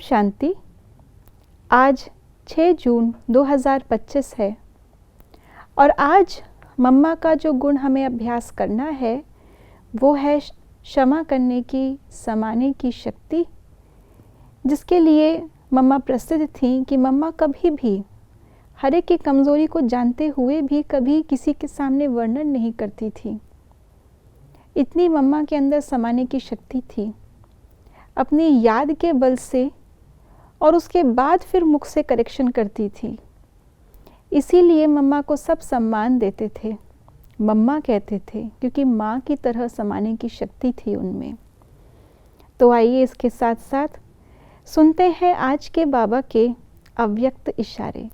शांति। आज 6 जून 2025 है और आज मम्मा का जो गुण हमें अभ्यास करना है वो है क्षमा करने की, समाने की शक्ति, जिसके लिए मम्मा प्रसिद्ध थी कि मम्मा कभी भी हर एक की कमज़ोरी को जानते हुए भी कभी किसी के सामने वर्णन नहीं करती थी। इतनी मम्मा के अंदर समाने की शक्ति थी, अपनी याद के बल से, और उसके बाद फिर मुख से करेक्शन करती थी। इसीलिए मम्मा को सब सम्मान देते थे, मम्मा कहते थे, क्योंकि माँ की तरह समाने की शक्ति थी उनमें। तो आइए इसके साथ साथ सुनते हैं आज के बाबा के अव्यक्त इशारे।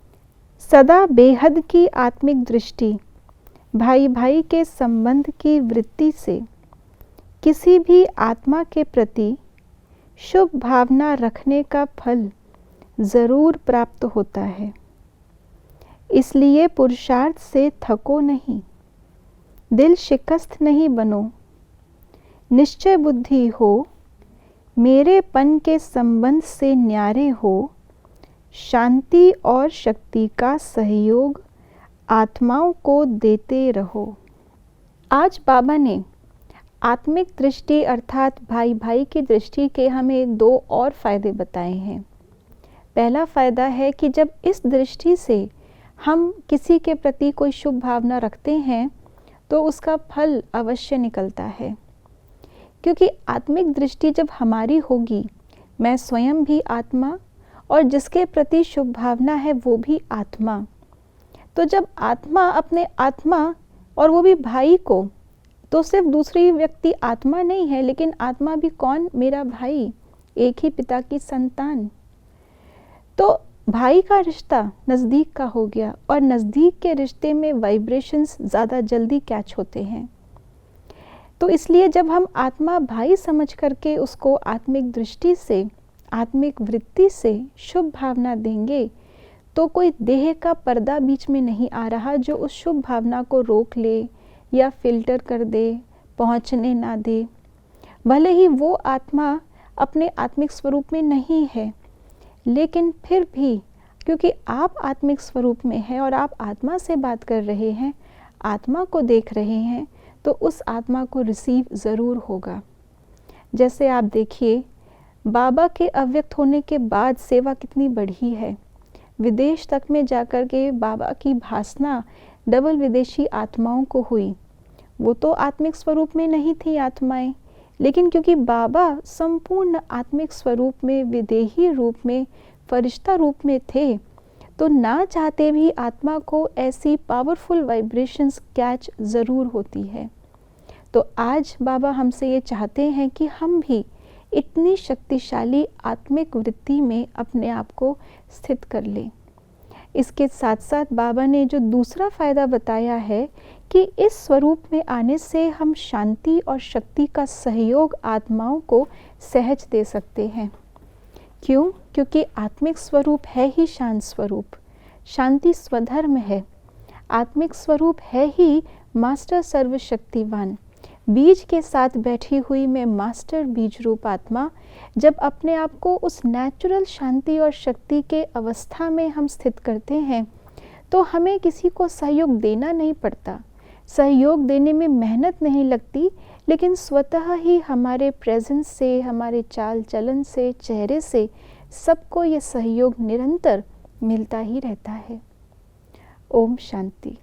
सदा बेहद की आत्मिक दृष्टि, भाई भाई के संबंध की वृत्ति से किसी भी आत्मा के प्रति शुभ भावना रखने का फल ज़रूर प्राप्त होता है। इसलिए पुरुषार्थ से थको नहीं, दिल शिकस्त नहीं बनो। निश्चय बुद्धि हो, मेरेपन के संबंध से न्यारे हो। शांति और शक्ति का सहयोग आत्माओं को देते रहो। आज बाबा ने आत्मिक दृष्टि अर्थात भाई भाई की दृष्टि के हमें 2 और फ़ायदे बताए हैं। पहला फ़ायदा है कि जब इस दृष्टि से हम किसी के प्रति कोई शुभ भावना रखते हैं तो उसका फल अवश्य निकलता है, क्योंकि आत्मिक दृष्टि जब हमारी होगी, मैं स्वयं भी आत्मा और जिसके प्रति शुभ भावना है वो भी आत्मा। तो जब आत्मा अपने आत्मा और वो भी भाई को, तो सिर्फ दूसरी व्यक्ति आत्मा नहीं है, लेकिन आत्मा भी कौन? मेरा भाई, एक ही पिता की संतान। तो भाई का रिश्ता नज़दीक का हो गया, और नज़दीक के रिश्ते में वाइब्रेशंस ज़्यादा जल्दी कैच होते हैं। तो इसलिए जब हम आत्मा भाई समझ करके उसको आत्मिक दृष्टि से, आत्मिक वृत्ति से शुभ भावना देंगे, तो कोई देह का पर्दा बीच में नहीं आ रहा जो उस शुभ भावना को रोक ले या फिल्टर कर दे, पहुँचने ना दे। भले ही वो आत्मा अपने आत्मिक स्वरूप में नहीं है, लेकिन फिर भी क्योंकि आप आत्मिक स्वरूप में हैं और आप आत्मा से बात कर रहे हैं, आत्मा को देख रहे हैं, तो उस आत्मा को रिसीव ज़रूर होगा। जैसे आप देखिए, बाबा के अव्यक्त होने के बाद सेवा कितनी बढ़ी है। विदेश तक में जाकर के बाबा की भासना डबल विदेशी आत्माओं को हुई। वो तो आत्मिक स्वरूप में नहीं थी आत्माएं, लेकिन क्योंकि बाबा संपूर्ण आत्मिक स्वरूप में, विदेही रूप में, फरिश्ता रूप में थे, तो ना चाहते भी आत्मा को ऐसी पावरफुल वाइब्रेशंस कैच ज़रूर होती है। तो आज बाबा हमसे ये चाहते हैं कि हम भी इतनी शक्तिशाली आत्मिक वृत्ति में अपने आप को स्थित कर लें। इसके साथ साथ बाबा ने जो दूसरा फ़ायदा बताया है कि इस स्वरूप में आने से हम शांति और शक्ति का सहयोग आत्माओं को सहज दे सकते हैं। क्यों? क्योंकि आत्मिक स्वरूप है ही शांत स्वरूप, शांति स्वधर्म है। आत्मिक स्वरूप है ही मास्टर सर्वशक्तिवान। बीज के साथ बैठी हुई मैं मास्टर बीज रूप आत्मा, जब अपने आप को उस नेचुरल शांति और शक्ति के अवस्था में हम स्थित करते हैं, तो हमें किसी को सहयोग देना नहीं पड़ता, सहयोग देने में मेहनत नहीं लगती, लेकिन स्वतः ही हमारे प्रेजेंस से, हमारे चाल चलन से, चेहरे से सबको ये सहयोग निरंतर मिलता ही रहता है। ओम शांति।